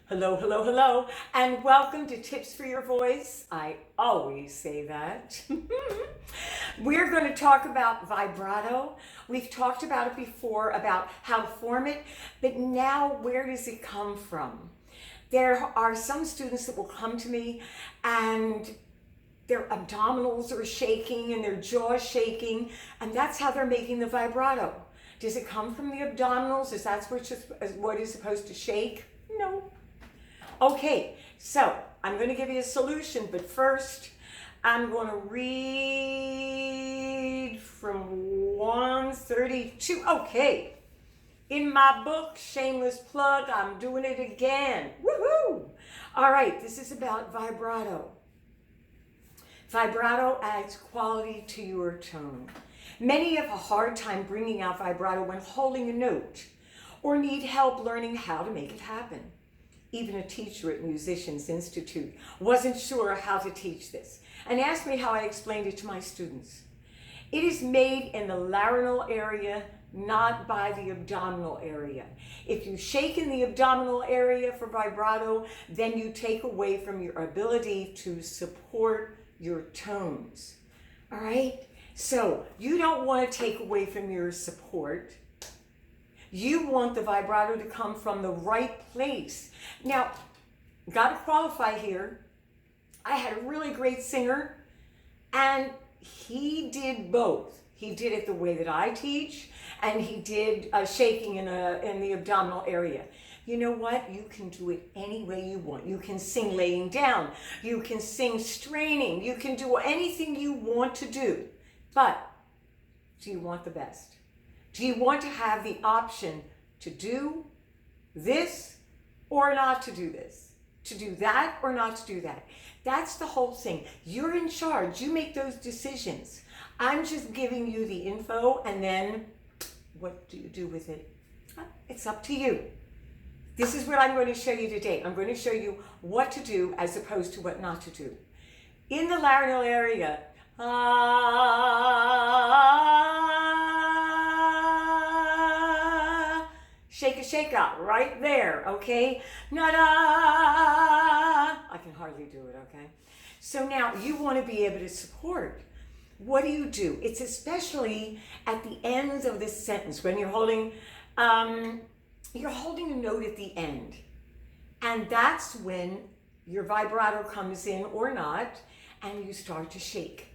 Hello, hello, hello, and welcome to Tips for Your Voice. I always say that. We're going to talk about vibrato. We've talked about it before, about how to form it, but now where does it come from? There are some students that will come to me and their abdominals are shaking and their jaw shaking, and that's how they're making the vibrato. Does it come from the abdominals? Is that what is supposed to shake? No. Okay, so I'm going to give you a solution, but first I'm going to read from 132. Okay, in my book, shameless plug, I'm doing it again. Woohoo! All right, this is about vibrato. Vibrato adds quality to your tone. Many have a hard time bringing out vibrato when holding a note or need help learning how to make it happen. Even a teacher at Musicians Institute wasn't sure how to teach this and asked me how I explained it to my students. It is made in the laryngeal area, not by the abdominal area. If you shake in the abdominal area for vibrato, then you take away from your ability to support your tones. All right? So you don't want to take away from your support. You want the vibrato to come from the right place. Now, got to qualify here. I had a really great singer, and he did both. He did it the way that I teach, and he did shaking in the abdominal area. You know what? You can do it any way you want. You can sing laying down. You can sing straining. You can do anything you want to do. But do you want the best? Do you want to have the option to do this or not to do this? To do that or not to do that? That's the whole thing. You're in charge. You make those decisions. I'm just giving you the info, and then what do you do with it? It's up to you. This is what I'm going to show you today. I'm going to show you what to do as opposed to what not to do. In the laryngeal area, shake out right there, okay? Nada. I can hardly do it, okay? So now you want to be able to support. What do? It's especially at the ends of this sentence when you're holding a note at the end. And that's when your vibrato comes in or not, and you start to shake.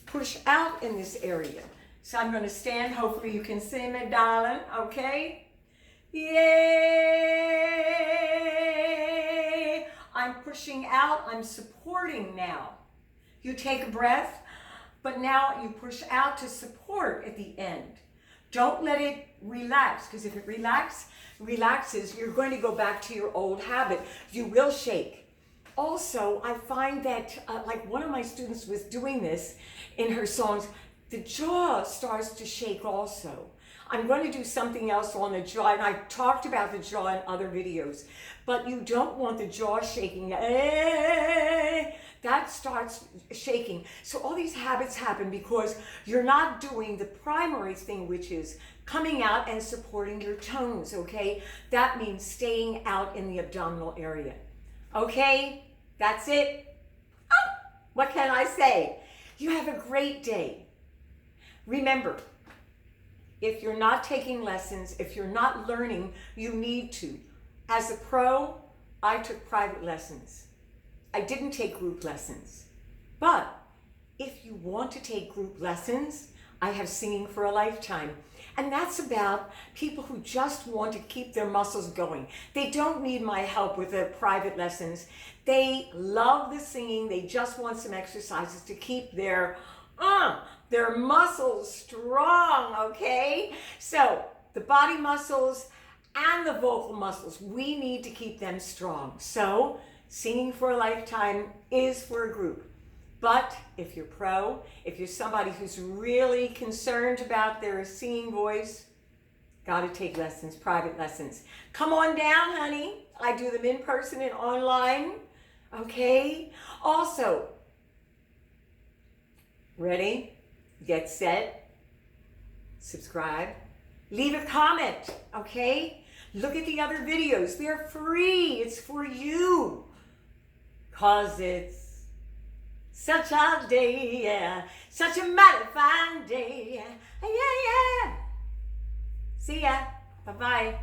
Push out in this area. So I'm going to stand. Hopefully you can see me, darling, okay? Yay! I'm pushing out. I'm supporting now. You take a breath, but now you push out to support at the end. Don't let it relax, because if it relaxes, you're going to go back to your old habit. You will shake. Also, I find that, like one of my students was doing this in her songs, the jaw starts to shake also. I'm going to do something else on the jaw, and I talked about the jaw in other videos, but you don't want the jaw shaking. That starts shaking. So all these habits happen because you're not doing the primary thing, which is coming out and supporting your tones, okay? That means staying out in the abdominal area. Okay? That's it. Oh, what can I say? You have a great day. Remember, if you're not taking lessons, if you're not learning, you need to. As a pro, I took private lessons. I didn't take group lessons. But if you want to take group lessons, I have Singing for a Lifetime. And that's about people who just want to keep their muscles going. They don't need my help with the private lessons. They love the singing. They just want some exercises to keep their muscles strong, okay? So the body muscles and the vocal muscles, we need to keep them strong. So Singing for a Lifetime is for a group. But if you're pro, if you're somebody who's really concerned about their singing voice, got to take lessons, private lessons. Come on down, honey. I do them in person and online. Okay? Also, ready, get set, subscribe, leave a comment, okay? Look at the other videos. They're free. It's for you. 'Cause it's such a day, yeah. Such a mighty fine day. Yeah, yeah. See ya. Bye-bye.